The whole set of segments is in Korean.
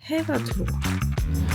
해가 들어와.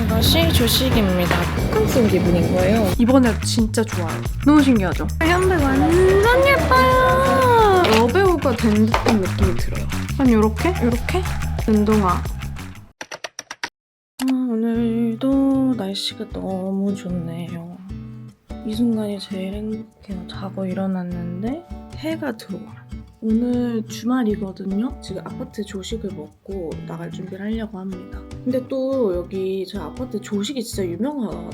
이것이 조식입니다. 호캉스 온 기분인 거예요. 이번에 진짜 좋아요. 너무 신기하죠? 현배 완전 예뻐요. 여배우가 된 듯한 느낌이 들어요. 한 요렇게? 요렇게? 운동화. 오늘도 날씨가 너무 좋네요. 이 순간이 제일 행복해요. 자고 일어났는데 해가 들어와. 오늘 주말이거든요. 지금 아파트 조식을 먹고 나갈 준비를 하려고 합니다. 근데 또 여기 저희 아파트 조식이 진짜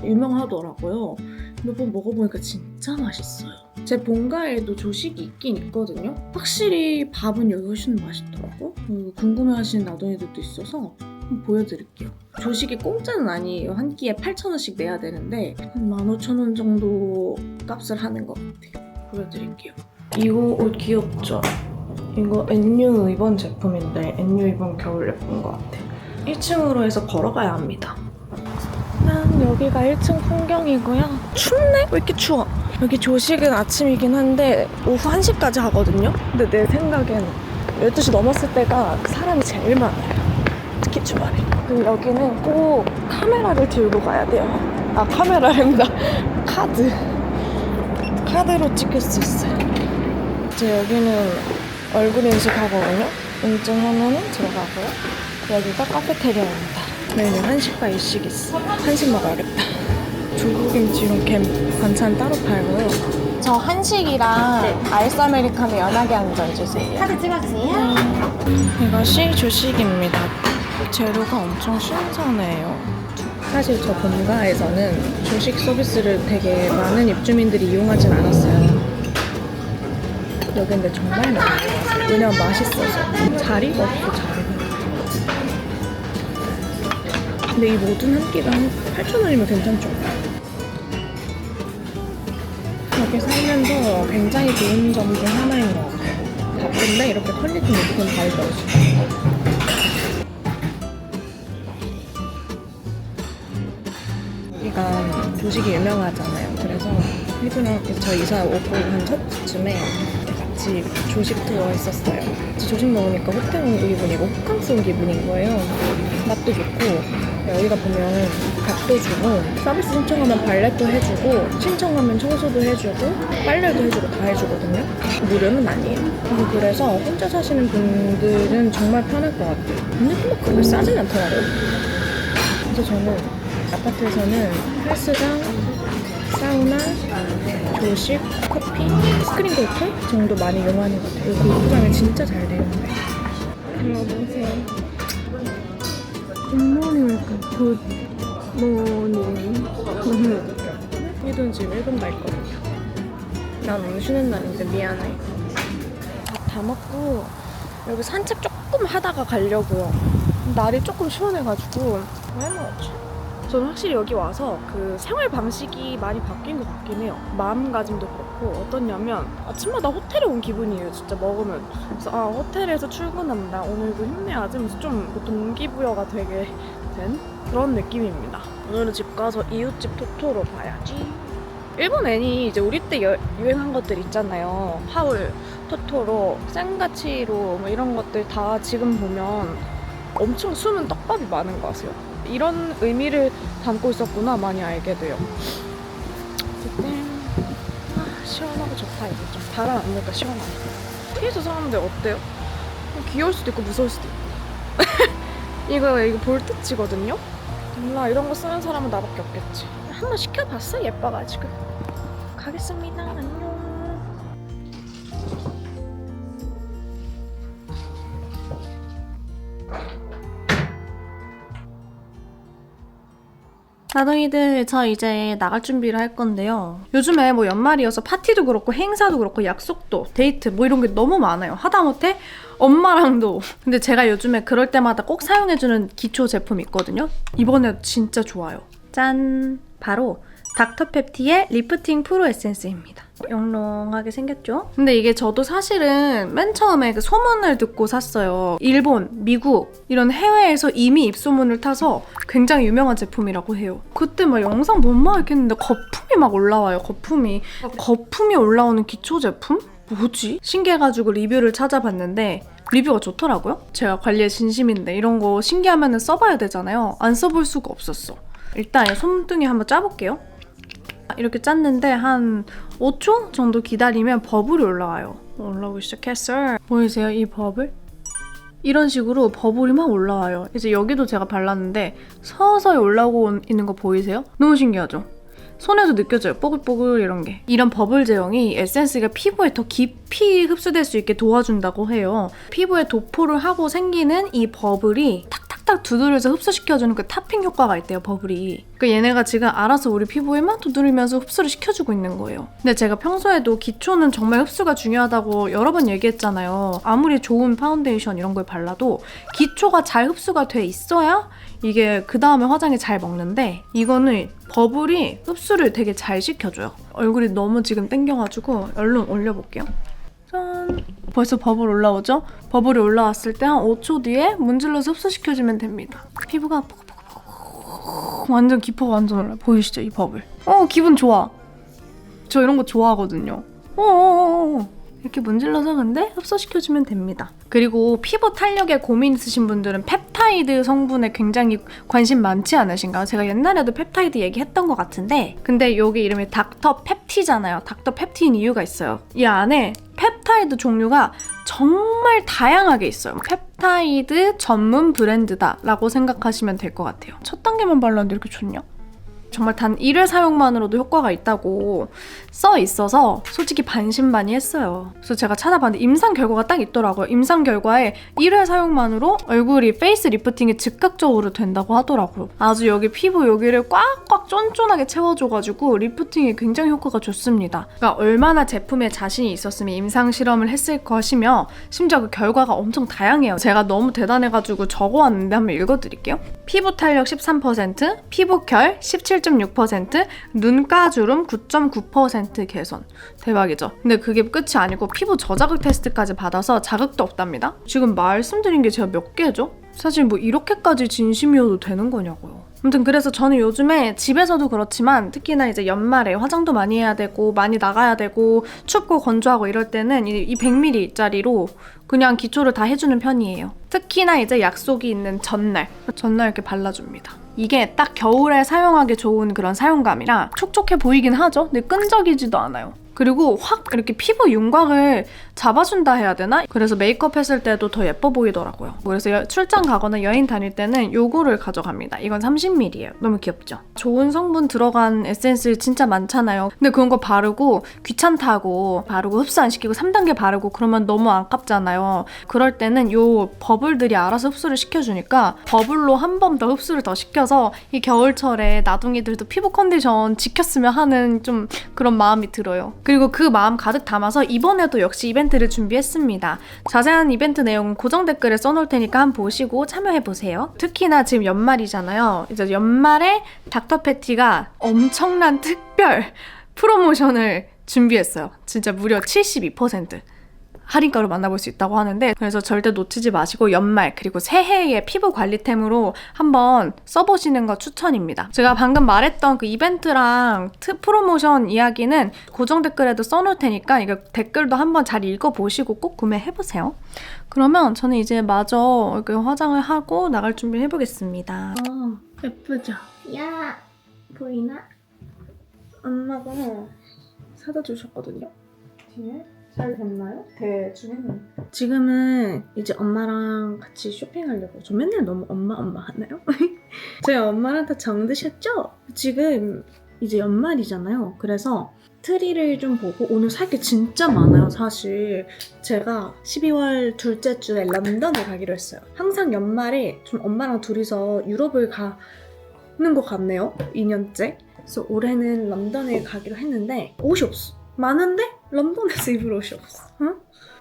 유명하더라고요. 몇 번 먹어보니까 진짜 맛있어요. 제 본가에도 조식이 있긴 있거든요. 확실히 밥은 여기 훨씬 맛있더라고. 궁금해하시는 나동이들도 있어서 한번 보여드릴게요. 조식이 공짜는 아니에요. 한 끼에 8,000원씩 내야 되는데 한 15,000원 정도 값을 하는 것 같아요. 보여드릴게요. 이거 옷 귀엽죠? 이거 NU 이번 제품인데 NU 이번 겨울 예쁜 것 같아. 1층으로 해서 걸어가야 합니다. 여기가 1층 풍경이고요. 춥네? 왜 이렇게 추워? 여기 조식은 아침이긴 한데 오후 1시까지 하거든요? 근데 내 생각엔 12시 넘었을 때가 사람이 제일 많아요. 특히 주말에. 그리고 여기는 꼭 카메라를 들고 가야 돼요. 아, 카메라입니다. 카드로 찍을 수 있어요. 이제 여기는 얼굴 인식하거든요. 인증하면 들어가고요. 여기가 카페테리아입니다. 메뉴 한식과 일식 있어. 한식 먹어야겠다. 두부김치 이렇게 반찬 따로 팔고요. 저 한식이랑 아이스 아메리카노 연하게 한 잔 주세요. 카드 찍어주세요. 이것이 조식입니다. 재료가 엄청 신선해요. 사실 저 본가에서는 조식 서비스를 되게 많은 입주민들이 이용하진 않았어요. 여기 근데 정말 많이 좋았어요. 왜냐면 맛있어서. 자리가 없어, 자리가. 근데 이 모든 한 끼가 한 8,000원이면 괜찮죠? 여기 살면서 굉장히 좋은 점 중 하나인 것 같아요. 바쁜데 이렇게 퀄리티 높은 밥을 먹을 수 있어요. 여기가 조식이 유명하잖아요. 그래서 혜준이랑 저 이사 오고 한 첫 주쯤에 같이 조식 투어 했었어요. 조식 먹으니까 호텔 온 기분이고 호캉스 온 기분인 거예요. 맛도 좋고 여기가 보면 밥도 주고 서비스 신청하면 발렛도 해주고 신청하면 청소도 해주고 빨래도 해주고 다 해주거든요. 무료는 아니에요. 그래서 혼자 사시는 분들은 정말 편할 것 같아요. 근데 또 막 그렇게 싸진 않더라고요. 그래서 저는 아파트에서는 헬스장, 사우나, 조식, 커피, 스크린 골프 정도 많이 이용하는 것 같아요. 그 골프장이 진짜 잘 되어 있는데. 들어보세요. 굿모닝 웰컴. 굿모닝. 이돈 지금 1분 다 있거든요. 난 오늘 쉬는 날인데 미안해. 밥 다 먹고 여기 산책 조금 하다가 가려고요. 날이 조금 시원해가지고 왜 먹었지? 저는 확실히 여기 와서 그 생활 방식이 많이 바뀐 것 같긴 해요. 마음가짐도 그렇고 어떠냐면 아침마다 호텔에 온 기분이에요. 진짜 먹으면. 그래서 아, 호텔에서 출근한다. 오늘도 힘내야지. 하면서 좀 동기부여가 되게 된 그런 느낌입니다. 오늘은 집 가서 이웃집 토토로 봐야지. 일본 애니 이제 우리 때 유행한 것들 있잖아요. 하울, 토토로, 센가치로 뭐 이런 것들 다 지금 보면 엄청 숨은 떡밥이 많은 거 아세요? 이런 의미를 담고 있었구나 많이 알게 돼요. 어쨌든 시원하고 좋다. 이거 좀 바람 안 부니까 시원하네. 피해서 사람들 어때요? 귀여울 수도 있고 무서울 수도 있고. 이거 볼터치거든요? 몰라, 이런 거 쓰는 사람은 나밖에 없겠지. 한번 시켜봤어? 예뻐가지고. 가겠습니다. 안녕. 나동이들, 저 이제 나갈 준비를 할 건데요. 요즘에 뭐 연말이어서 파티도 그렇고 행사도 그렇고 약속도 데이트 뭐 이런 게 너무 많아요. 하다못해 엄마랑도. 근데 제가 요즘에 그럴 때마다 꼭 사용해주는 기초 제품이 있거든요. 이번에 진짜 좋아요. 짠! 바로 닥터펩티의 리프팅 프로 에센스입니다. 영롱하게 생겼죠? 근데 이게 저도 사실은 맨 처음에 그 소문을 듣고 샀어요. 일본, 미국 이런 해외에서 이미 입소문을 타서 굉장히 유명한 제품이라고 해요. 그때 막 영상 뭔가 했는데 거품이 막 올라와요. 거품이 올라오는 기초 제품? 뭐지? 신기해가지고 리뷰를 찾아봤는데 리뷰가 좋더라고요. 제가 관리에 진심인데 이런 거 신기하면 써봐야 되잖아요. 안 써볼 수가 없었어. 일단 손등에 한번 짜볼게요. 이렇게 짰는데 한 5초 정도 기다리면 버블이 올라와요. 올라오기 시작했어요. 보이세요? 이 버블? 이런 식으로 버블이 막 올라와요. 이제 여기도 제가 발랐는데 서서히 올라오고 있는 거 보이세요? 너무 신기하죠? 손에도 느껴져요. 뽀글뽀글 이런 게. 이런 버블 제형이 에센스가 피부에 더 깊이 흡수될 수 있게 도와준다고 해요. 피부에 도포를 하고 생기는 이 버블이 탁탁탁 두드려서 흡수시켜주는 그 탑핑 효과가 있대요, 버블이. 그러니까 얘네가 지금 알아서 우리 피부에만 두드리면서 흡수를 시켜주고 있는 거예요. 근데 제가 평소에도 기초는 정말 흡수가 중요하다고 여러 번 얘기했잖아요. 아무리 좋은 파운데이션 이런 걸 발라도 기초가 잘 흡수가 돼 있어야 이게 그 다음에 화장이 잘 먹는데 이거는 버블이 흡수를 되게 잘 시켜줘요. 얼굴이 너무 지금 땡겨가지고 얼른 올려볼게요. 짠! 벌써 버블 올라오죠? 버블이 올라왔을 때 한 5초 뒤에 문질러서 흡수시켜주면 됩니다. 피부가 완전 기포가 완전 올라요. 보이시죠? 이 버블. 기분 좋아. 저 이런 거 좋아하거든요. 이렇게 문질러서 근데 흡수시켜주면 됩니다. 그리고 피부 탄력에 고민 있으신 분들은 펩타이드 성분에 굉장히 관심 많지 않으신가요? 제가 옛날에도 펩타이드 얘기했던 것 같은데 근데 여기 이름이 닥터 펩티잖아요. 닥터 펩티인 이유가 있어요. 이 안에 펩타이드 종류가 정말 다양하게 있어요. 펩타이드 전문 브랜드다 라고 생각하시면 될 것 같아요. 첫 단계만 발랐는데 이렇게 좋냐? 정말 단 1회 사용만으로도 효과가 있다고 써 있어서 솔직히 반신반의했어요. 그래서 제가 찾아봤는데 임상 결과가 딱 있더라고요. 임상 결과에 1회 사용만으로 얼굴이 페이스 리프팅이 즉각적으로 된다고 하더라고요. 아주 여기 피부 여기를 꽉꽉 쫀쫀하게 채워줘가지고 리프팅이 굉장히 효과가 좋습니다. 그러니까 얼마나 제품에 자신이 있었으면 임상 실험을 했을 것이며 심지어 그 결과가 엄청 다양해요. 제가 너무 대단해가지고 적어왔는데 한번 읽어드릴게요. 피부 탄력 13%, 피부결 17.6%, 눈가주름 9.9% 개선. 대박이죠? 근데 그게 끝이 아니고 피부 저자극 테스트까지 받아서 자극도 없답니다. 지금 말씀드린 게 제가 몇 개죠? 사실 뭐 이렇게까지 진심이어도 되는 거냐고요. 아무튼 그래서 저는 요즘에 집에서도 그렇지만 특히나 이제 연말에 화장도 많이 해야 되고 많이 나가야 되고 춥고 건조하고 이럴 때는 이 100ml짜리로 그냥 기초를 다 해주는 편이에요. 특히나 이제 약속이 있는 전날 이렇게 발라줍니다. 이게 딱 겨울에 사용하기 좋은 그런 사용감이라 촉촉해 보이긴 하죠? 근데 끈적이지도 않아요. 그리고 확 이렇게 피부 윤곽을 잡아준다 해야 되나? 그래서 메이크업 했을 때도 더 예뻐 보이더라고요. 그래서 출장 가거나 여행 다닐 때는 요거를 가져갑니다. 이건 30ml예요. 너무 귀엽죠? 좋은 성분 들어간 에센스 진짜 많잖아요. 근데 그런 거 바르고 귀찮다고 바르고 흡수 안 시키고 3단계 바르고 그러면 너무 아깝잖아요. 그럴 때는 요 버블들이 알아서 흡수를 시켜주니까 버블로 한 번 더 흡수를 더 시켜서 이 겨울철에 나둥이들도 피부 컨디션 지켰으면 하는 좀 그런 마음이 들어요. 그리고 그 마음 가득 담아서 이번에도 역시 이벤트를 준비했습니다. 자세한 이벤트 내용은 고정 댓글에 써놓을 테니까 한번 보시고 참여해보세요. 특히나 지금 연말이잖아요. 이제 연말에 닥터 패티가 엄청난 특별 프로모션을 준비했어요. 진짜 무려 72% 할인가로 만나볼 수 있다고 하는데 그래서 절대 놓치지 마시고 연말 그리고 새해의 피부 관리템으로 한번 써보시는 거 추천입니다. 제가 방금 말했던 그 이벤트랑 프로모션 이야기는 고정 댓글에도 써놓을 테니까 이거 댓글도 한번 잘 읽어보시고 꼭 구매해보세요. 그러면 저는 이제 마저 이렇게 화장을 하고 나갈 준비를 해보겠습니다. 예쁘죠? 야 보이나? 엄마가 사다 주셨거든요. 뒤에 잘 됐나요? 대충 했네. 지금은 이제 엄마랑 같이 쇼핑하려고. 저 맨날 너무 엄마 하나요? 저희 엄마랑 다 정드셨죠? 지금 이제 연말이잖아요. 그래서 트리를 좀 보고 오늘 살 게 진짜 많아요. 사실 제가 12월 둘째 주에 런던을 가기로 했어요. 항상 연말에 좀 엄마랑 둘이서 유럽을 가는 것 같네요. 2년째. 그래서 올해는 런던을 가기로 했는데 옷이 없어. 많은데 런던에서 입을 옷이 없어. 응?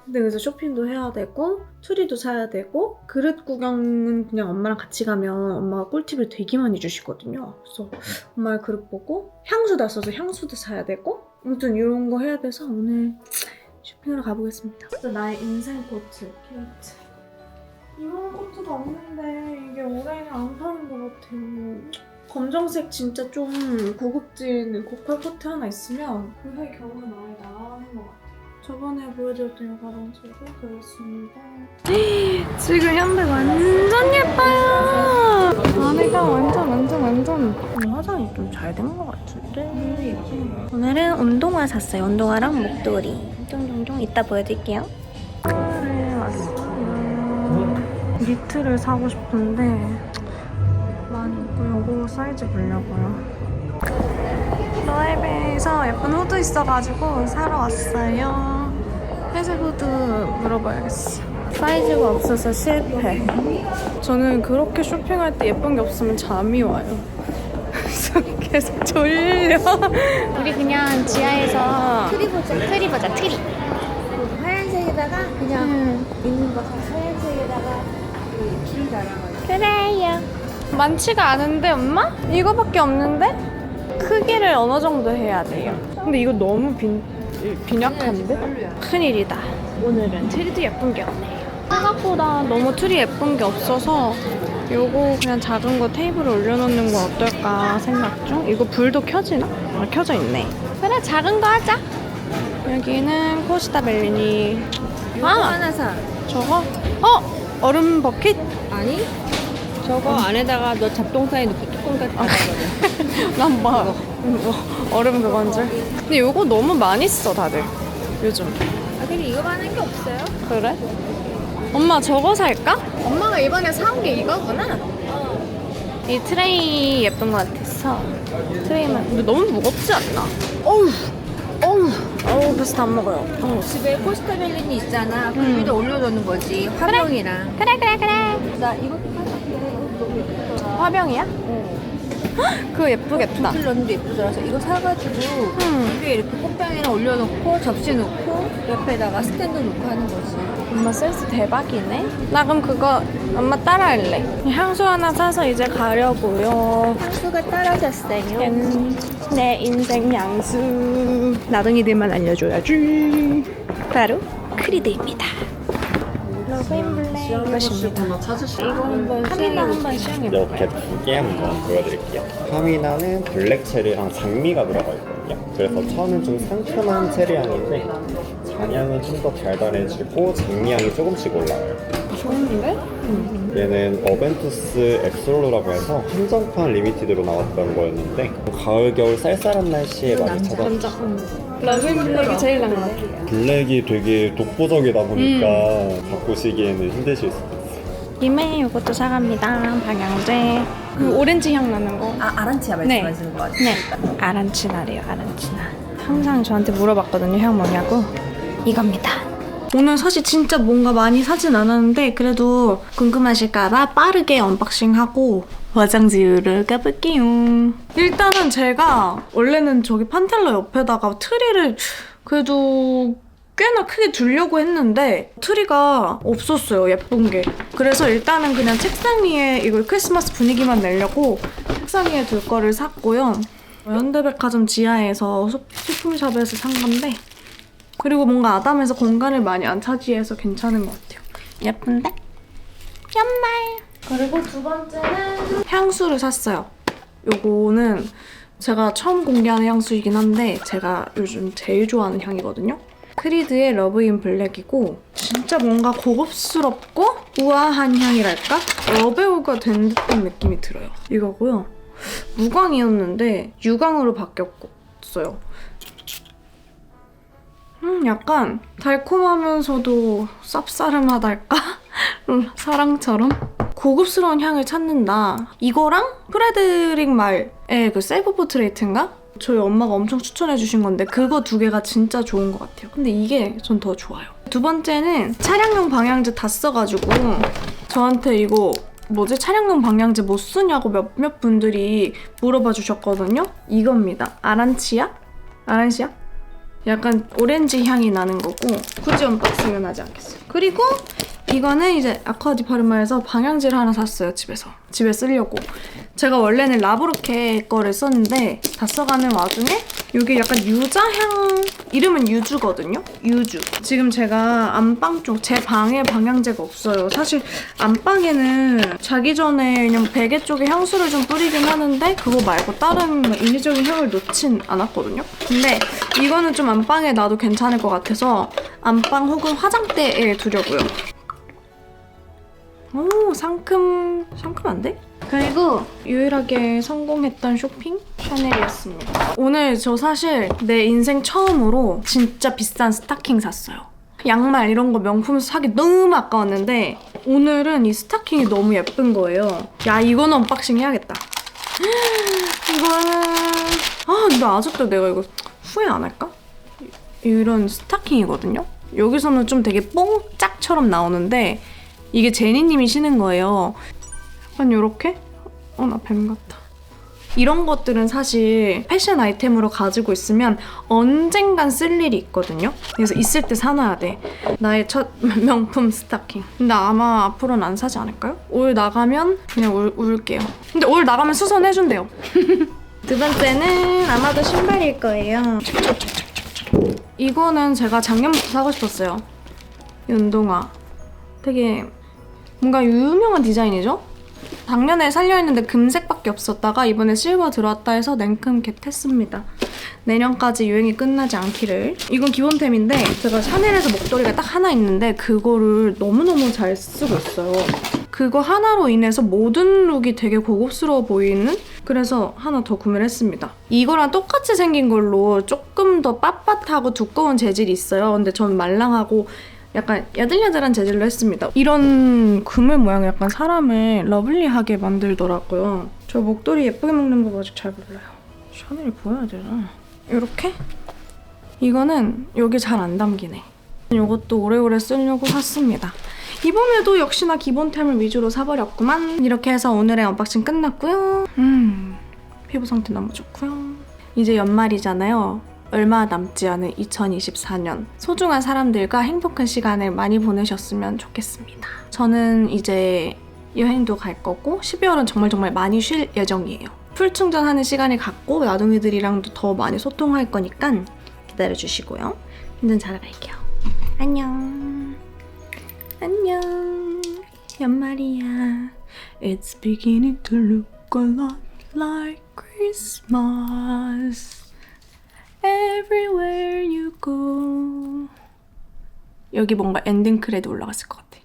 근데 그래서 쇼핑도 해야 되고 트리도 사야 되고 그릇 구경은 그냥 엄마랑 같이 가면 엄마가 꿀팁을 되게 많이 주시거든요. 그래서 엄마의 그릇 보고 향수도 써서 향수도 사야 되고 아무튼 이런 거 해야 돼서 오늘 쇼핑하러 가보겠습니다. 진짜 나의 인생 코트 케이트. 이런 코트가 없는데 이게 올해는 안 사는 것 같아요. 검정색 진짜 좀 고급진 고퀄 코트 하나 있으면 그 사이 겨울은 아예 나가는 것 같아요. 저번에 보여드렸던 이 가방지를 그렸습니다. 지금 현대 완전 예뻐요. 안에가 완전 화장이 좀 잘 된 것 같은데. 오늘은 운동화 샀어요. 운동화랑 목도리. 쫑쫑쫑 이따 보여드릴게요. 네, 왔어요. 니트를 사고 싶은데 많이 있고 요거 사이즈 보려고요. 로에베에서 예쁜 후드 있어가지고 사러 왔어요. 회색 후드 물어봐야겠어. 사이즈가 없어서 실패. 저는 그렇게 쇼핑할 때 예쁜 게 없으면 잠이 와요. 그래서 계속 졸려. 우리 그냥 지하에서 트리 보자. 트리. 하얀색에다가 그냥 있는 거 하얀색에다가 줄 달아가지고. 그래요. 많지가 않은데 엄마? 이거밖에 없는데? 크기를 어느 정도 해야 돼요. 근데 이거 너무 빈약한데? 큰일이다. 오늘은 트리도 예쁜 게 없네요. 생각보다 너무 트리 예쁜 게 없어서 요거 그냥 작은 거 테이블에 올려놓는 건 어떨까 생각 중? 이거 불도 켜지나? 아, 켜져 있네. 그래, 작은 거 하자. 여기는 코스타 벨리니. 이거 하나 사. 저거? 얼음 버킷? 아니? 저거 안에다가 너 잡동사에 넣고 뚜껑까지 닫아버려. 난 봐. 얼음 그건 줄. 근데 요거 너무 많이 써 다들 요즘. 아 근데 이거 많은 게 없어요. 그래? 엄마 저거 살까? 엄마가 이번에 사온 게 이거구나. 이 트레이 예쁜 것 같았어. 트레이만. 근데 너무 무겁지 않나? 어우 그래서 다 안 먹어요. 집에 포스터벨린이 있잖아. 그 위에 올려놓는 거지. 화병이랑. 그래. 나 이것도 사줄게. 화병이야? 그거 예쁘겠다. 붓을 넣는 데 예쁘더라서 이거 사가지고 위에 이렇게 꽃병이랑 올려놓고 접시 놓고 옆에다가 스탠드 놓고 하는 거지. 엄마 센스 대박이네. 나 그럼 그거 엄마 따라할래. 향수 하나 사서 이제 가려고요. 향수가 떨어졌어요. 내 인생 향수. 나둥이들만 알려줘야지. 바로 크리드입니다. 러브인 블랙 이것입니다. 이거 한번 카미나 한번 시향해볼까요? 이렇게 두 개 한번 보여드릴게요. 카미나는 블랙 체리랑 장미가 들어가 있거든요. 그래서 처음엔 좀 상큼한 체리 향인데 잔향은 좀 더 달달해지고 장미 향이 조금씩 올라와요. 좋은데? 얘는 어벤투스 엑솔로라고 해서 한정판 리미티드로 나왔던 거였는데 가을 겨울 쌀쌀한 날씨에 많이 찾아주시죠. 러브인 블랙이 제일 난 것 같아요. 블랙이 되게 독보적이다 보니까 바꾸시기에는 힘드실 수도 있어요. 김에 이것도 사갑니다. 방향제. 그 오렌지 향 나는 거. 아 아란치아 말씀하시는 거 같아요. 네. 아란치나래요. 아란치나. 항상 저한테 물어봤거든요. 향 뭐냐고. 이겁니다. 오늘 사실 진짜 뭔가 많이 사진 않았는데 그래도 궁금하실까봐 빠르게 언박싱하고 화장지를 까볼게요. 일단은 제가 원래는 저기 판텔러 옆에다가 트리를 그래도 꽤나 크게 두려고 했는데 트리가 없었어요. 예쁜 게. 그래서 일단은 그냥 책상 위에 이걸 크리스마스 분위기만 내려고 책상 위에 둘 거를 샀고요. 현대백화점 지하에서 소품샵에서 산 건데 그리고 뭔가 아담해서 공간을 많이 안 차지해서 괜찮은 것 같아요. 예쁜데? 연말! 그리고 두 번째는 향수를 샀어요. 요거는 제가 처음 공개하는 향수이긴 한데 제가 요즘 제일 좋아하는 향이거든요. 크리드의 러브인 블랙이고 진짜 뭔가 고급스럽고 우아한 향이랄까? 여배우가 된 듯한 느낌이 들어요. 이거고요. 무광이었는데 유광으로 바뀌었어요. 약간 달콤하면서도 쌉싸름하달까? 사랑처럼? 고급스러운 향을 찾는다. 이거랑 프레드릭 말의 그 셀프 포트레이트인가? 저희 엄마가 엄청 추천해주신 건데 그거 두 개가 진짜 좋은 것 같아요. 근데 이게 전 더 좋아요. 두 번째는 차량용 방향제 다 써가지고 저한테 이거 뭐지? 차량용 방향제 뭐 쓰냐고 몇몇 분들이 물어봐 주셨거든요. 이겁니다. 아란치아? 약간 오렌지 향이 나는 거고 굳이 언박싱은 하지 않겠어요. 그리고 이거는 이제 아쿠아디 파르마에서 방향제를 하나 샀어요. 집에 쓰려고. 제가 원래는 라브르케 거를 썼는데 다 써가는 와중에 이게 약간 유자향 이름은 유주거든요. 유주. 지금 제가 안방 쪽 제 방에 방향제가 없어요. 사실 안방에는 자기 전에 그냥 베개 쪽에 향수를 좀 뿌리긴 하는데 그거 말고 다른 인위적인 향을 놓진 않았거든요. 근데 이거는 좀 안방에 놔도 괜찮을 것 같아서 안방 혹은 화장대에 두려고요. 오, 상큼한데? 그리고 유일하게 성공했던 쇼핑? 샤넬이었습니다. 오늘 저 사실 내 인생 처음으로 진짜 비싼 스타킹 샀어요. 양말 이런 거 명품 사기 너무 아까웠는데 오늘은 이 스타킹이 너무 예쁜 거예요. 야, 이거는 언박싱 해야겠다. 이거는 근데 아직도 내가 이거 후회 안 할까? 이런 스타킹이거든요? 여기서는 좀 되게 뽕짝처럼 나오는데 이게 제니님이 신은 거예요. 약간 요렇게? 나 뱀 같아. 이런 것들은 사실 패션 아이템으로 가지고 있으면 언젠간 쓸 일이 있거든요. 그래서 있을 때 사놔야 돼. 나의 첫 명품 스타킹. 근데 아마 앞으로는 안 사지 않을까요? 올 나가면 그냥 울게요. 근데 올 나가면 수선해준대요. 두 번째는 아마도 신발일 거예요. 이거는 제가 작년부터 사고 싶었어요. 이 운동화. 되게 뭔가 유명한 디자인이죠? 작년에 살려했는데 금색밖에 없었다가 이번에 실버 들어왔다 해서 냉큼 겟했습니다. 내년까지 유행이 끝나지 않기를. 이건 기본템인데 제가 샤넬에서 목도리가 딱 하나 있는데 그거를 너무너무 잘 쓰고 있어요. 그거 하나로 인해서 모든 룩이 되게 고급스러워 보이는? 그래서 하나 더 구매를 했습니다. 이거랑 똑같이 생긴 걸로 조금 더 빳빳하고 두꺼운 재질이 있어요. 근데 저는 말랑하고 약간 야들야들한 재질로 했습니다. 이런 그물 모양이 약간 사람을 러블리하게 만들더라고요. 저 목도리 예쁘게 묶는 법 아직 잘 몰라요. 샤넬이 보여야 되나? 이렇게? 이거는 여기 잘 안 담기네. 이것도 오래오래 쓰려고 샀습니다. 이번에도 역시나 기본템을 위주로 사버렸구만. 이렇게 해서 오늘의 언박싱 끝났고요. 피부 상태 너무 좋고요. 이제 연말이잖아요. 얼마 남지 않은 2024년 소중한 사람들과 행복한 시간을 많이 보내셨으면 좋겠습니다. 저는 이제 여행도 갈 거고 12월은 정말 많이 쉴 예정이에요. 풀 충전하는 시간을 갖고 나둥이들이랑도 더 많이 소통할 거니까 기다려주시고요. 힘든 자러 갈게요. 안녕. 안녕. 연말이야. It's beginning to look a lot like Christmas. Everywhere you go. 여기 뭔가 엔딩 크레딧 올라갔을 것 같아.